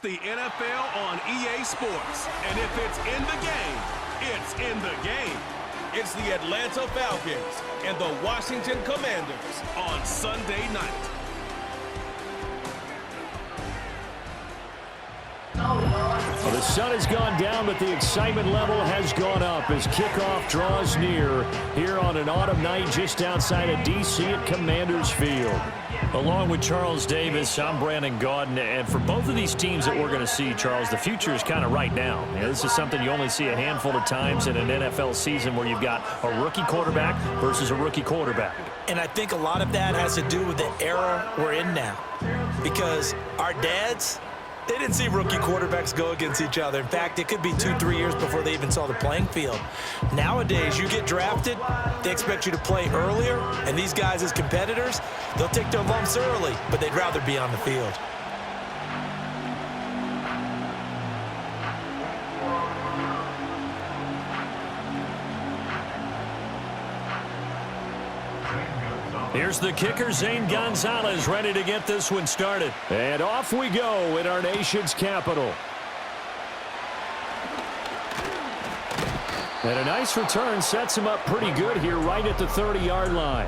the NFL on EA Sports. And if it's in the game, it's in the game. It's the Atlanta Falcons and the Washington Commanders on Sunday night. Well, the sun has gone down, but the excitement level has gone up as kickoff draws near here on an autumn night just outside of D.C. at Commanders Field. Along with Charles Davis, I'm Brandon Gaudin, and for both of these teams that we're going to see, Charles, the future is kind of right now. This is something you only see a handful of times in an NFL season where you've got a rookie quarterback versus a rookie quarterback. And I think a lot of that has to do with the era we're in now, because our dads, they didn't see rookie quarterbacks go against each other. In fact, it could be 2-3 years before they even saw the playing field. Nowadays, you get drafted, they expect you to play earlier, and these guys as competitors, they'll take their lumps early, but they'd rather be on the field. Here's the kicker, Zane Gonzalez, ready to get this one started. And off we go in our nation's capital. And a nice return sets him up pretty good here right at the 30-yard line.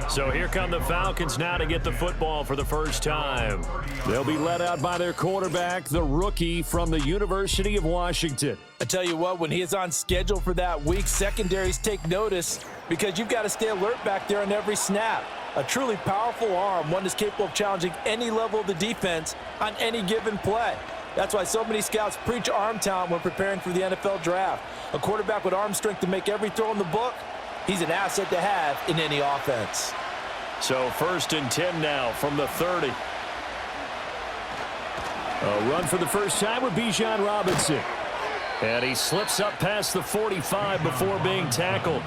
So here come the Falcons now to get the football for the first time. They'll be led out by their quarterback, the rookie from the University of Washington. I tell you what, when he is on schedule for that week, secondaries take notice because you've got to stay alert back there on every snap. A truly powerful arm, one that's capable of challenging any level of the defense on any given play. That's why so many scouts preach arm talent when preparing for the NFL draft. A quarterback with arm strength to make every throw in the book, he's an asset to have in any offense. So 1st and 10 now from the 30. A run for the first time with Bijan Robinson. And he slips up past the 45 before being tackled.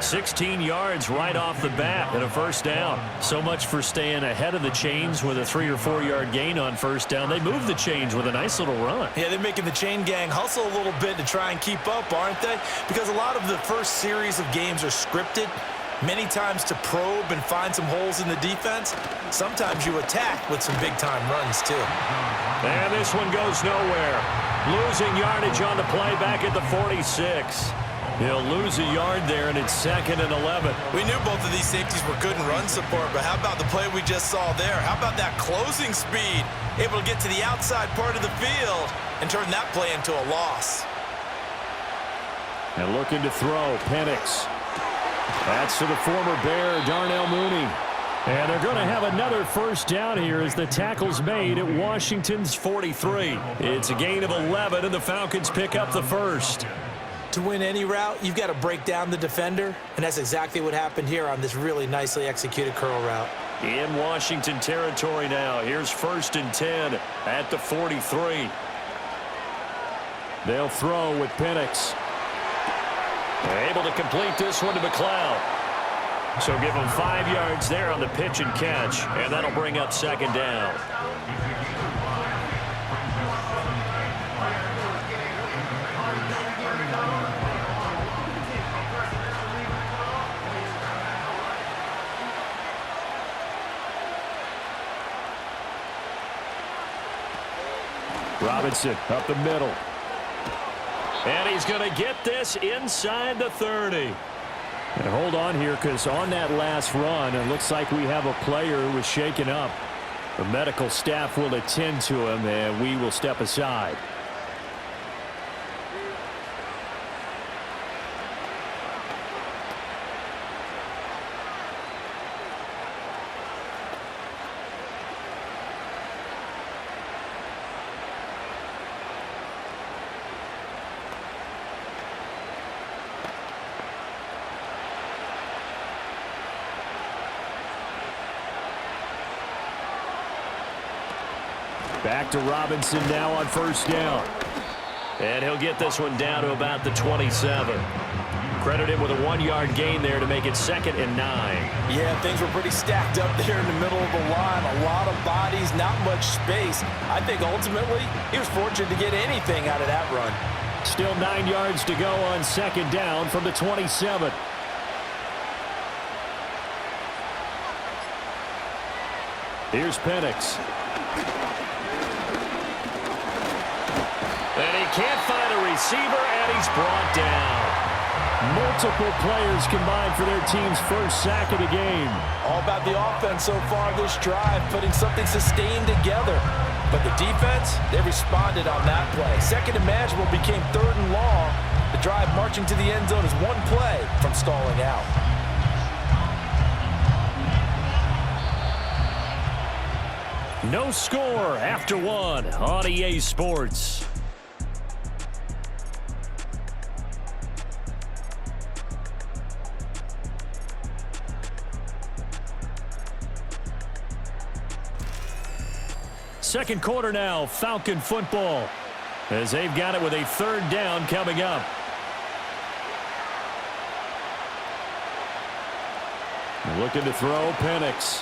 16 yards right off the bat and a first down. So much for staying ahead of the chains with a 3 or 4 yard gain on first down. They move the chains with a nice little run. Yeah, they're making the chain gang hustle a little bit to try and keep up, aren't they? Because a lot of the first series of games are scripted, many times to probe and find some holes in the defense. Sometimes you attack with some big-time runs, too. And this one goes nowhere. Losing yardage on the play back at the 46. He'll lose a yard there, and it's 2nd and 11. We knew both of these safeties were good in run support, but how about the play we just saw there? How about that closing speed? Able to get to the outside part of the field and turn that play into a loss. And looking to throw, Penix. That's to the former Bear, Darnell Mooney. And they're going to have another first down here as the tackle's made at Washington's 43. It's a gain of 11, and the Falcons pick up the first. To win any route, you've got to break down the defender, and that's exactly what happened here on this really nicely executed curl route. In Washington territory now. Here's 1st and 10 at the 43. They'll throw with Penix. Able to complete this one to McLeod. So give him 5 yards there on the pitch and catch, and that'll bring up 2nd down. Robinson up the middle. And he's going to get this inside the 30. And hold on here, because on that last run, it looks like we have a player who was shaken up. The medical staff will attend to him, and we will step aside. Back to Robinson now on first down. And he'll get this one down to about the 27. Credit him with a 1 yard gain there to make it 2nd and 9. Yeah, things were pretty stacked up there in the middle of the line. A lot of bodies, not much space. I think ultimately he was fortunate to get anything out of that run. Still 9 yards to go on 2nd down from the 27. Here's Penix. can't find a receiver, and he's brought down. Multiple players combined for their team's first sack of the game. All about the offense so far this drive, putting something sustained together. But the defense, they responded on that play. Second and manageable became third and long. The drive marching to the end zone is one play from stalling out. No score after one on EA Sports. Second quarter now, Falcon football, as they've got it with a third down coming up. Looking to throw, Penix.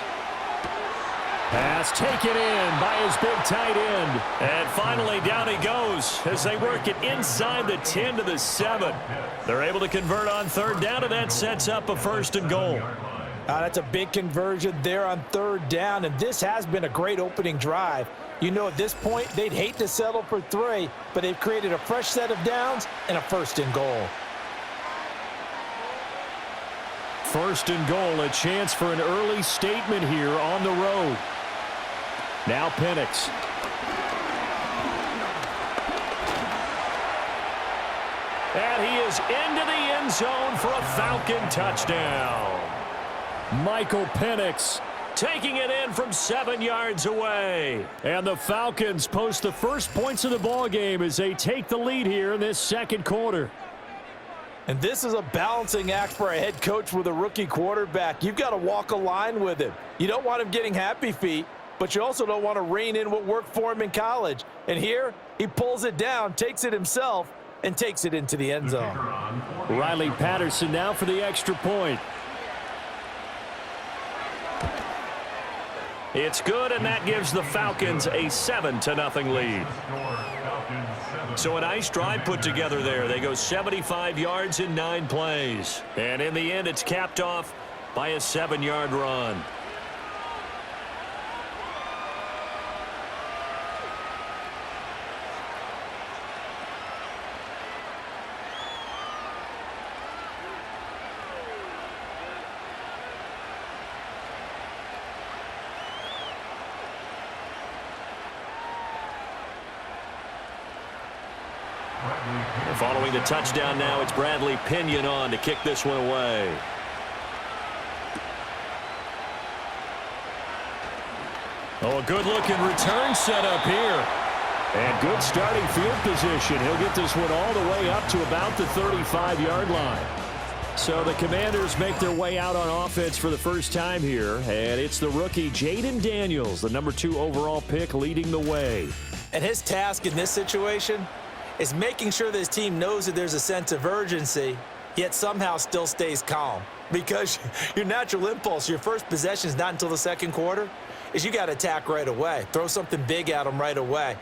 Pass taken in by his big tight end. And finally down he goes as they work it inside the 10 to the 7. They're able to convert on third down, and that sets up a first and goal. That's a big conversion there on third down, and this has been a great opening drive. You know, at this point, they'd hate to settle for 3, but they've created a fresh set of downs and a first and goal. First and goal, a chance for an early statement here on the road. Now Penix. And he is into the end zone for a Falcon touchdown. Michael Penix taking it in from 7 yards away. And the Falcons post the first points of the ball game as they take the lead here in this second quarter. And this is a balancing act for a head coach with a rookie quarterback. You've got to walk a line with him. You don't want him getting happy feet, but you also don't want to rein in what worked for him in college. And here, he pulls it down, takes it himself, and takes it into the end zone. Riley Patterson now for the extra point. It's good, and that gives the Falcons a 7-0 lead. So a nice drive put together there. They go 75 yards in 9 plays. And in the end, it's capped off by a 7-yard run. Following the touchdown now, it's Bradley Pinion on to kick this one away. Oh, a good-looking return setup here. And good starting field position. He'll get this one all the way up to about the 35-yard line. So the Commanders make their way out on offense for the first time here. And it's the rookie Jaden Daniels, the number 2 overall pick, leading the way. And his task in this situation is making sure this team knows that there's a sense of urgency, yet somehow still stays calm. Because your natural impulse, your first possession is not until the second quarter, is you got to attack right away. Throw something big at them right away.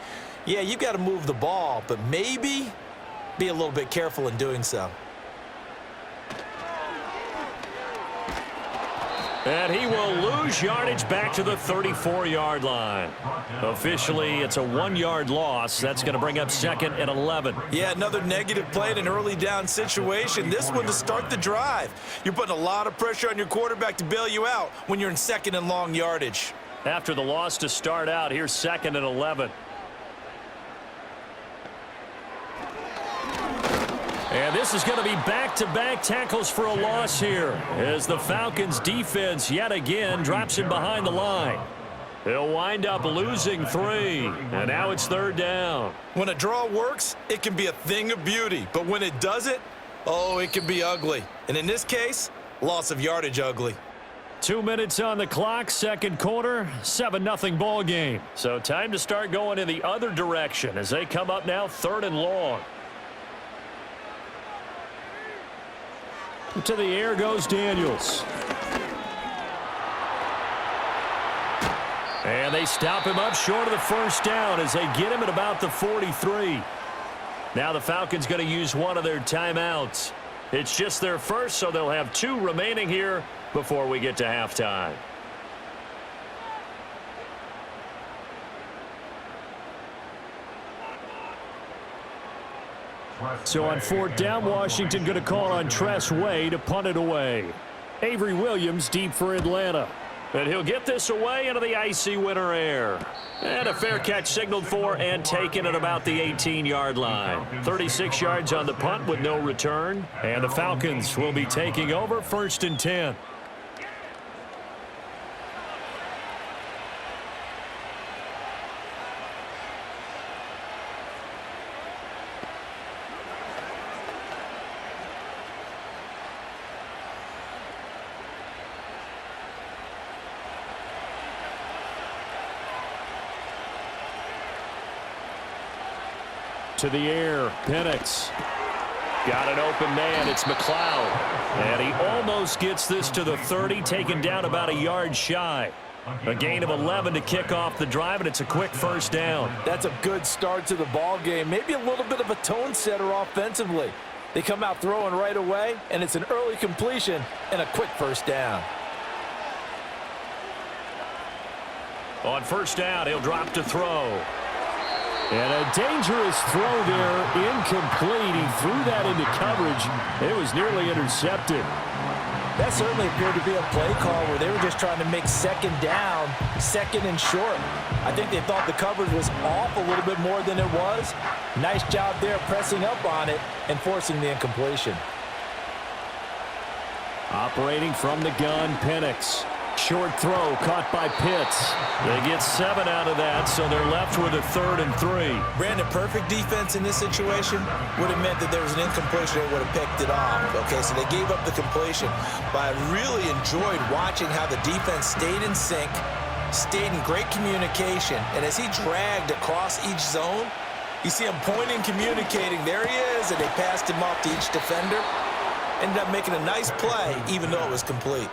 Yeah, you've got to move the ball, but maybe be a little bit careful in doing so. And he will lose yardage back to the 34-yard line. Officially, it's a 1-yard loss. That's going to bring up 2nd and 11. Yeah, another negative play in an early down situation. This one to start the drive. You're putting a lot of pressure on your quarterback to bail you out when you're in 2nd and long yardage. After the loss to start out, here's 2nd and 11. And this is going to be back-to-back tackles for a loss here as the Falcons defense yet again drops him behind the line. They'll wind up losing 3, and now it's 3rd down. When a draw works, it can be a thing of beauty, but when it doesn't, oh, it can be ugly. And in this case, loss of yardage ugly. 2 minutes on the clock, second quarter, 7-0 ball game. So time to start going in the other direction as they come up now 3rd and long. To the air goes Daniels. And they stop him up short of the first down as they get him at about the 43. Now the Falcons going to use one of their timeouts. It's just their first, so they'll have 2 remaining here before we get to halftime. So on 4th down, Washington going to call on Tress Way to punt it away. Avery Williams deep for Atlanta. And he'll get this away into the icy winter air. And a fair catch signaled for and taken at about the 18-yard line. 36 yards on the punt with no return. And the Falcons will be taking over 1st and 10. To the air, Penix. Got an open man, it's McLeod. And he almost gets this to the 30, taken down about a yard shy. A gain of 11 to kick off the drive, and it's a quick 1st down. That's a good start to the ball game. Maybe a little bit of a tone setter offensively. They come out throwing right away, and it's an early completion and a quick 1st down. On 1st down, he'll drop to throw. And a dangerous throw there, incomplete. He threw that into coverage. It was nearly intercepted. That certainly appeared to be a play call where they were just trying to make 2nd down, 2nd and short. I think they thought the coverage was off a little bit more than it was. Nice job there pressing up on it and forcing the incompletion. Operating from the gun, Penix. Short throw caught by Pitts. They get 7 out of that, so they're left with a 3rd and 3. Brandon, perfect defense in this situation would have meant that there was an incompletion. They would have picked it off. Okay, so they gave up the completion. But I really enjoyed watching how the defense stayed in sync, stayed in great communication, and as he dragged across each zone, you see him pointing, communicating. There he is, and they passed him off to each defender. Ended up making a nice play, even though it was complete.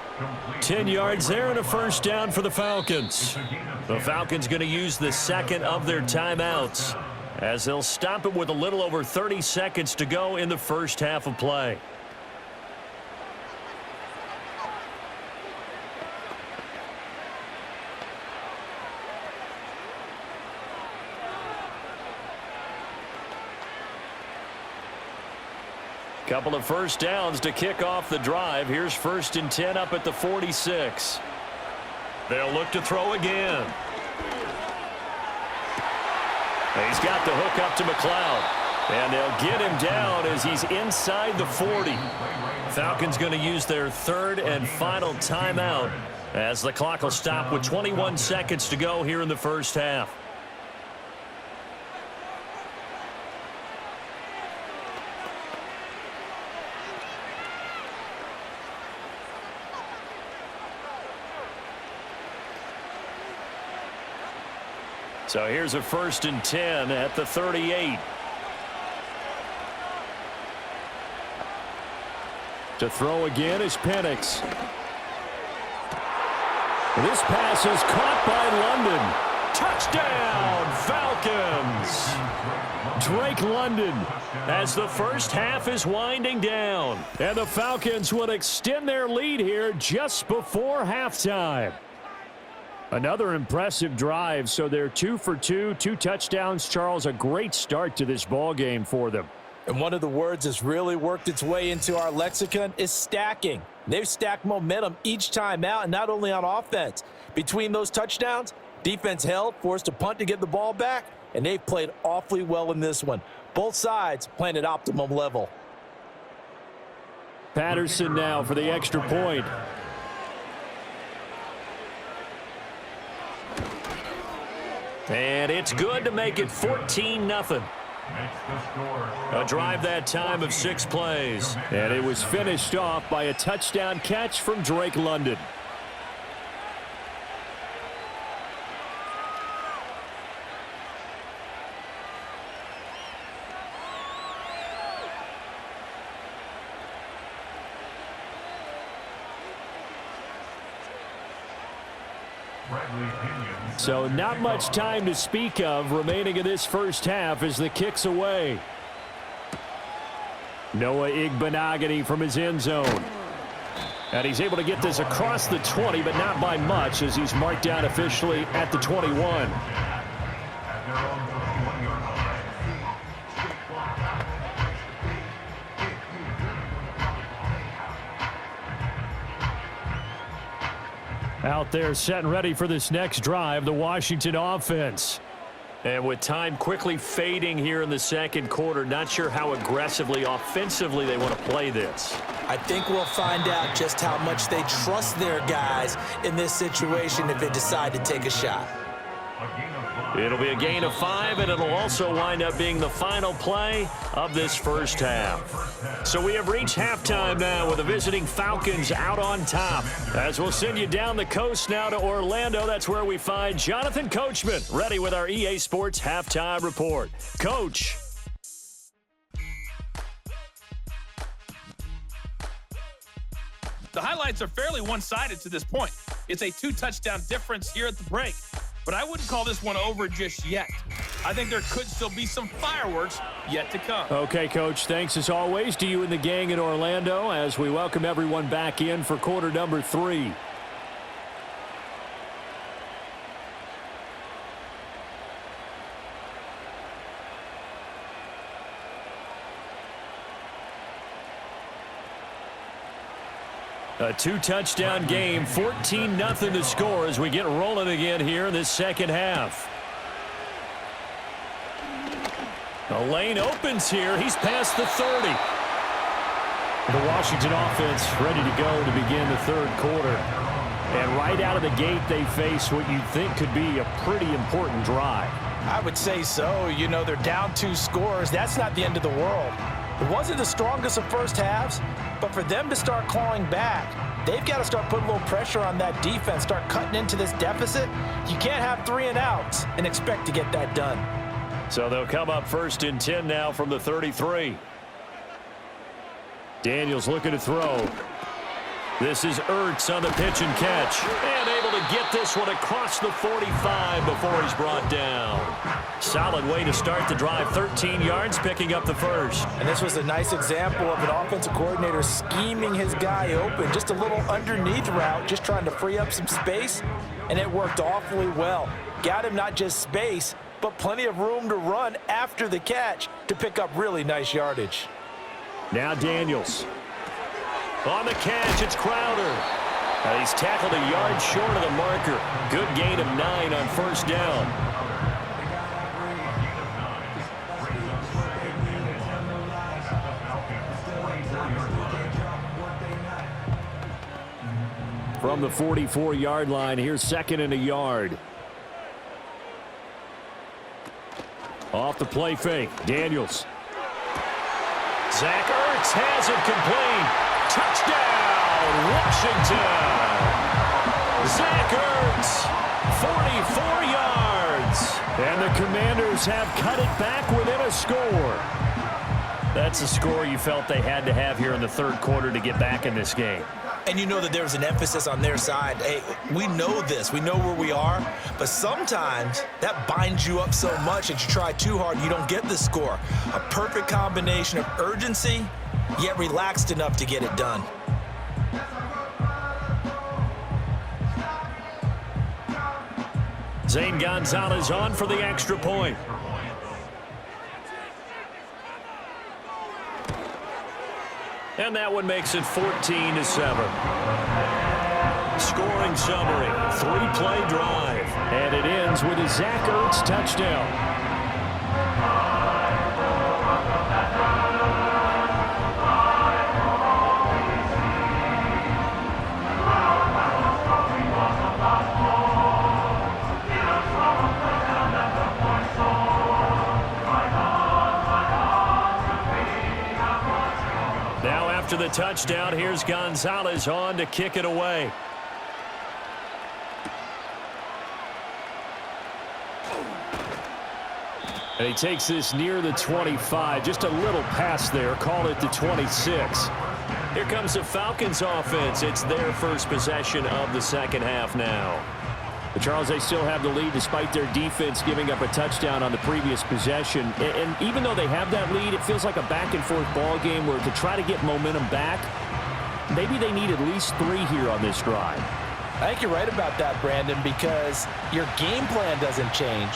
10 yards there and a 1st down for the Falcons. The Falcons going to use the 2nd of their timeouts as they'll stop it with a little over 30 seconds to go in the 1st half of play. Couple of 1st downs to kick off the drive. Here's 1st and 10 up at the 46. They'll look to throw again. He's got the hook up to McLeod. And they'll get him down as he's inside the 40. Falcons going to use their 3rd and final timeout as the clock will stop with 21 seconds to go here in the 1st half. So here's a 1st and 10 at the 38. To throw again is Penix. This pass is caught by London. Touchdown, Falcons. Drake London as the 1st half is winding down. And the Falcons will extend their lead here just before halftime. Another impressive drive, so they're 2 for 2, 2 touchdowns. Charles, a great start to this ball game for them. And one of the words that's really worked its way into our lexicon is stacking. They've stacked momentum each time out, and not only on offense. Between those touchdowns, defense held, forced a punt to get the ball back, and they've played awfully well in this one. Both sides playing at optimum level. Patterson now for the extra point. And it's good to make it 14-0. A drive that time of 6 plays. And it was finished off by a touchdown catch from Drake London. So not much time to speak of remaining in this 1st half as the kick's away. Noah Igbenogany from his end zone. And he's able to get this across the 20, but not by much as he's marked down officially at the 21. Out there set and ready for this next drive, the Washington offense. And with time quickly fading here in the second quarter, not sure how aggressively, offensively they want to play this. I think we'll find out just how much they trust their guys in this situation if they decide to take a shot. It'll be a gain of 5, and it'll also wind up being the final play of this first half. So we have reached halftime now with the visiting Falcons out on top. As we'll send you down the coast now to Orlando, that's where we find Jonathan Coachman, ready with our EA Sports halftime report. Coach. The highlights are fairly one-sided to this point. It's a 2-touchdown difference here at the break. But I wouldn't call this one over just yet. I think there could still be some fireworks yet to come. Okay, Coach. Thanks as always to you and the gang in Orlando as we welcome everyone back in for quarter number 3. A 2-touchdown game, 14-0 to score as we get rolling again here in this second half. The lane opens here. He's past the 30. The Washington offense ready to go to begin the third quarter. And right out of the gate, they face what you think could be a pretty important drive. I would say so. You know, they're down 2 scores. That's not the end of the world. It wasn't the strongest of first halves, but for them to start clawing back, they've got to start putting a little pressure on that defense, start cutting into this deficit. You can't have 3 and outs and expect to get that done. So they'll come up 1st and 10 now from the 33. Daniels looking to throw. This is Ertz on the pitch and catch. And able to get this one across the 45 before he's brought down. Solid way to start the drive. 13 yards, picking up the first. And this was a nice example of an offensive coordinator scheming his guy open. Just a little underneath route, just trying to free up some space. And it worked awfully well. Got him not just space, but plenty of room to run after the catch to pick up really nice yardage. Now Daniels. On the catch, it's Crowder. He's tackled a yard short of the marker. Good gain of 9 on first down. From the 44-yard line, here's 2nd and a yard. Off the play fake, Daniels. Zach Ertz has it complete. Touchdown, Washington! Zach Ertz, 44 yards. And the Commanders have cut it back within a score. That's a score you felt they had to have here in the third quarter to get back in this game. And you know that there's an emphasis on their side. Hey, we know this. We know where we are. But sometimes that binds you up so much that you try too hard, you don't get the score. A perfect combination of urgency, yet relaxed enough to get it done. Zane Gonzalez on for the extra point. And that one makes it 14-7. Scoring summary, 3-play drive. And it ends with a Zach Ertz touchdown. After the touchdown, here's Gonzalez on to kick it away. And he takes this near the 25. Just a little pass there. Call it the 26. Here comes the Falcons offense. It's their first possession of the second half now. But Charles, they still have the lead despite their defense giving up a touchdown on the previous possession. And even though they have that lead, it feels like a back-and-forth ball game where to try to get momentum back, maybe they need at least 3 here on this drive. I think you're right about that, Brandon, because your game plan doesn't change.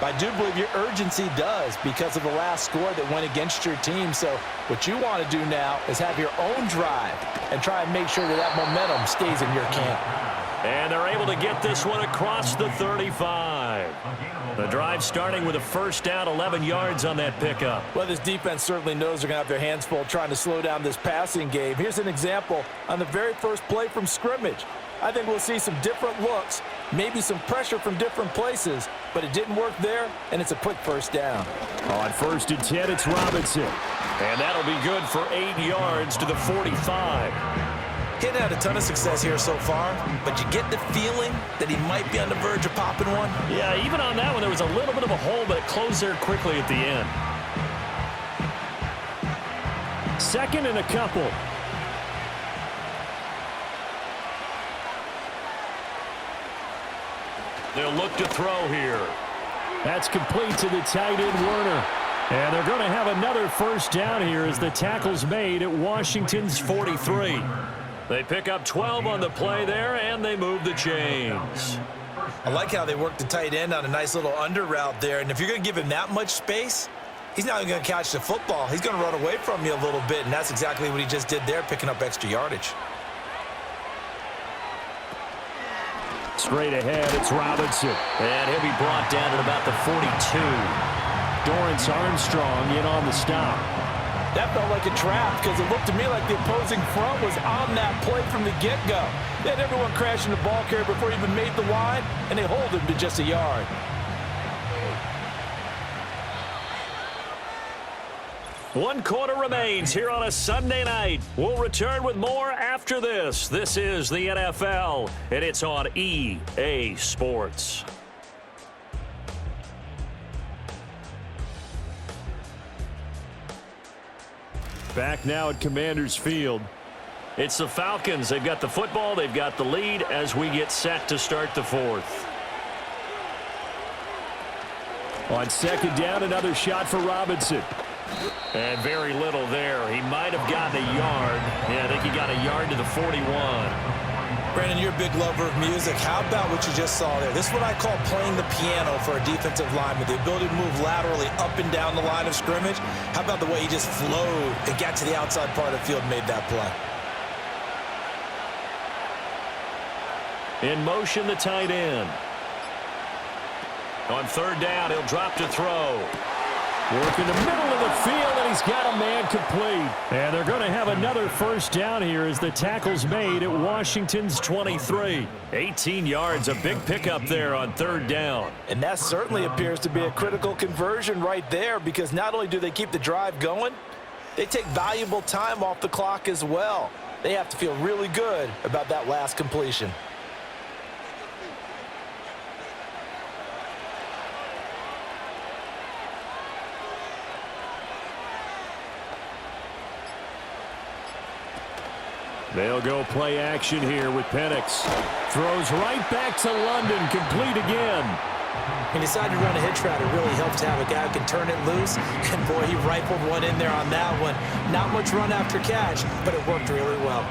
But I do believe your urgency does because of the last score that went against your team. So what you want to do now is have your own drive and try and make sure that that momentum stays in your camp. And they're able to get this one across the 35. The drive starting with a first down, 11 yards on that pickup. Well, this defense certainly knows they're going to have their hands full trying to slow down this passing game. Here's an example on the very first play from scrimmage. I think we'll see some different looks, maybe some pressure from different places, but it didn't work there, and it's a quick first down. On 1st and 10, it's Robinson. And that'll be good for 8 yards to the 45. He's had a ton of success here so far, but you get the feeling that he might be on the verge of popping one. Yeah, even on that one, there was a little bit of a hole, but it closed there quickly at the end. 2nd and a couple. They'll look to throw here. That's complete to the tight end, Werner. And they're going to have another first down here as the tackle's made at Washington's 43. They pick up 12 on the play there, and they move the chains. I like how they work the tight end on a nice little under route there. And if you're going to give him that much space, he's not going to catch the football. He's going to run away from you a little bit, and that's exactly what he just did there, picking up extra yardage. Straight ahead, it's Robinson. And he'll be brought down at about the 42. Dorrance Armstrong in on the stop. That felt like a trap because it looked to me like the opposing front was on that play from the get-go. They had everyone crashing the ball carrier before he even made the line, and they hold him to just a yard. One quarter remains here on a Sunday night. We'll return with more after this. This is the NFL, and it's on EA Sports. Back now at Commanders Field. It's the Falcons. They've got the football. They've got the lead as we get set to start the 4th. On 2nd down, another shot for Robinson. And very little there. He might have gotten a yard. Yeah, I think he got a yard to the 41. Brandon, you're a big lover of music. How about what you just saw there? This is what I call playing the piano for a defensive lineman. The ability to move laterally up and down the line of scrimmage. How about the way he just flowed and got to the outside part of the field and made that play? In motion, the tight end. On 3rd down, he'll drop to throw. Work in the middle of the field, and he's got a man complete. And they're going to have another first down here as the tackle's made at Washington's 23. 18 yards, a big pickup there on 3rd down. And that certainly appears to be a critical conversion right there, because not only do they keep the drive going, they take valuable time off the clock as well. They have to feel really good about that last completion. They'll go play action here with Penix. Throws right back to London, complete again. He decided to run a hitch route. It really helps to have a guy who can turn it loose. And, boy, he rifled one in there on that one. Not much run after catch, but it worked really well.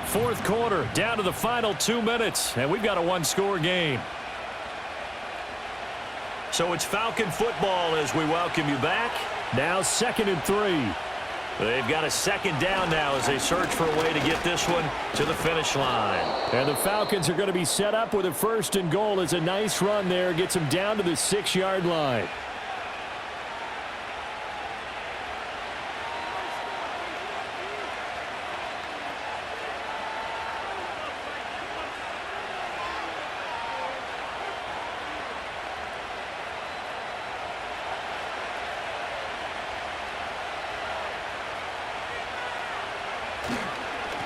Fourth quarter, down to the final 2 minutes, and we've got a one-score game. So it's Falcon football as we welcome you back. Now 2nd and 3. They've got a 2nd down now as they search for a way to get this one to the finish line. And the Falcons are going to be set up with a 1st and goal as a nice run there gets them down to the 6-yard line.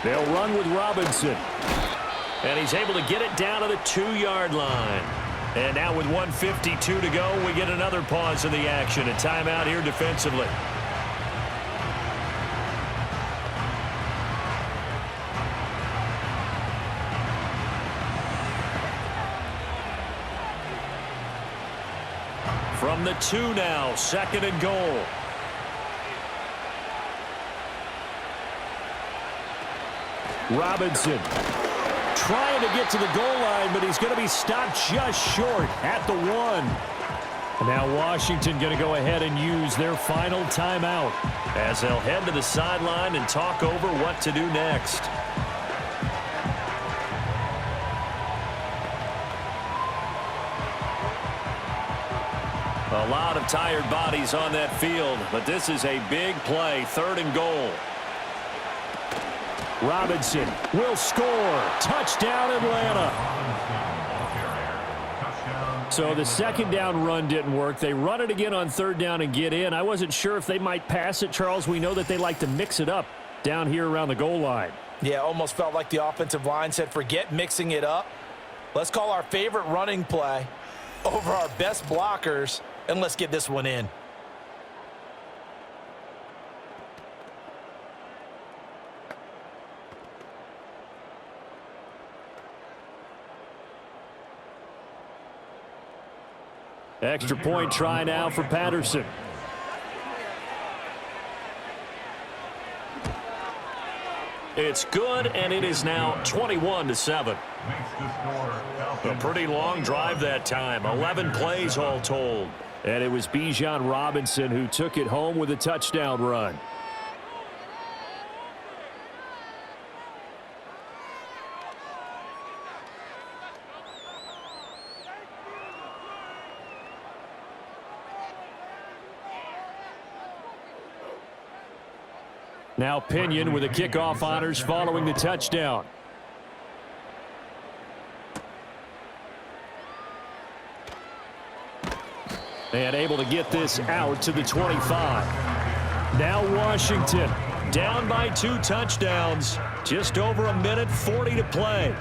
They'll run with Robinson. And he's able to get it down to the 2-yard line. And now with 1:52 to go, we get another pause in the action. A timeout here defensively. From the 2 now, 2nd and goal. Robinson trying to get to the goal line, but he's going to be stopped just short at the 1. Now Washington going to go ahead and use their final timeout as they'll head to the sideline and talk over what to do next. A lot of tired bodies on that field, but this is a big play, 3rd and goal. Robinson will score. Touchdown, Atlanta. So the 2nd down run didn't work. They run it again on 3rd down and get in. I wasn't sure if they might pass it, Charles. We know that they like to mix it up down here around the goal line. Yeah, almost felt like the offensive line said, forget mixing it up. Let's call our favorite running play over our best blockers, and let's get this one in. Extra point try now for Patterson. It's good, and it is now 21-7. A pretty long drive that time, 11 plays all told. And it was Bijan Robinson who took it home with a touchdown run. Now Pinion with the kickoff honors following the touchdown. And able to get this out to the 25. Now Washington down by 2 touchdowns. Just over a minute 40 to play.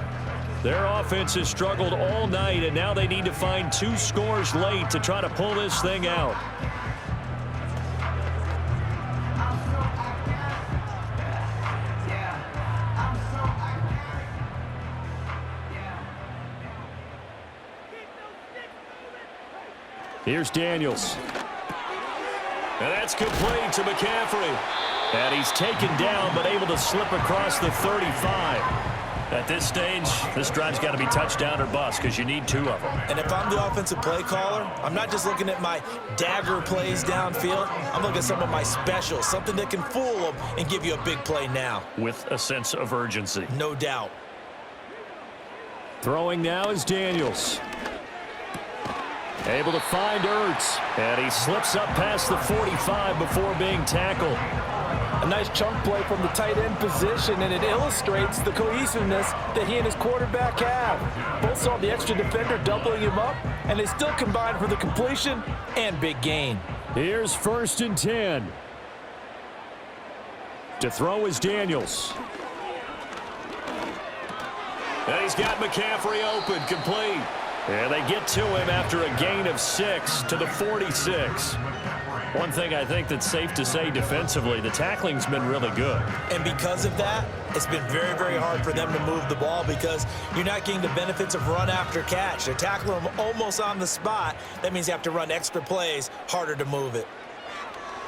Their offense has struggled all night, and now they need to find 2 scores late to try to pull this thing out. Here's Daniels. And that's complete to McCaffrey. And he's taken down but able to slip across the 35. At this stage, this drive's got to be touchdown or bust because you need 2 of them. And if I'm the offensive play caller, I'm not just looking at my dagger plays downfield. I'm looking at some of my specials, something that can fool them and give you a big play now. With a sense of urgency. No doubt. Throwing now is Daniels. Able to find Ertz. And he slips up past the 45 before being tackled. A nice chunk play from the tight end position, and it illustrates the cohesiveness that he and his quarterback have. Both saw the extra defender doubling him up, and they still combined for the completion and big gain. Here's 1st and 10. To throw is Daniels. And he's got McCaffrey open, complete. And they get to him after a gain of 6 to the 46. One thing I think that's safe to say defensively, the tackling's been really good. And because of that, it's been very, very hard for them to move the ball because you're not getting the benefits of run after catch. They're tackling them almost on the spot. That means you have to run extra plays, harder to move it.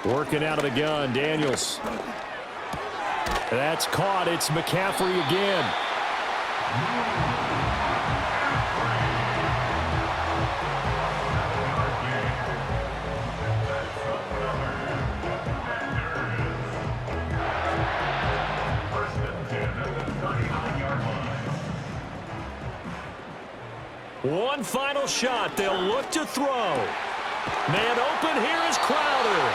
Working out of the gun, Daniels. That's caught. It's McCaffrey again. One final shot. They'll look to throw. Man open. Here is Crowder.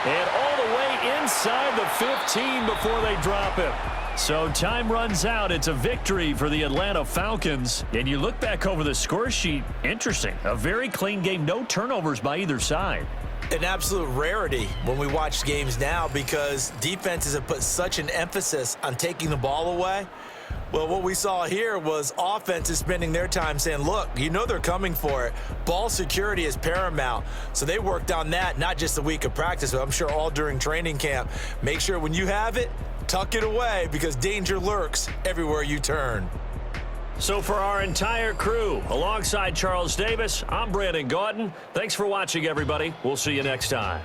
And all the way inside the 15 before they drop him. So time runs out. It's a victory for the Atlanta Falcons. And you look back over the score sheet. Interesting. A very clean game. No turnovers by either side. An absolute rarity when we watch games now because defenses have put such an emphasis on taking the ball away. Well, what we saw here was offenses spending their time saying, look, you know they're coming for it. Ball security is paramount. So they worked on that, not just a week of practice, but I'm sure all during training camp. Make sure when you have it, tuck it away because danger lurks everywhere you turn. So for our entire crew, alongside Charles Davis, I'm Brandon Gautin. Thanks for watching, everybody. We'll see you next time.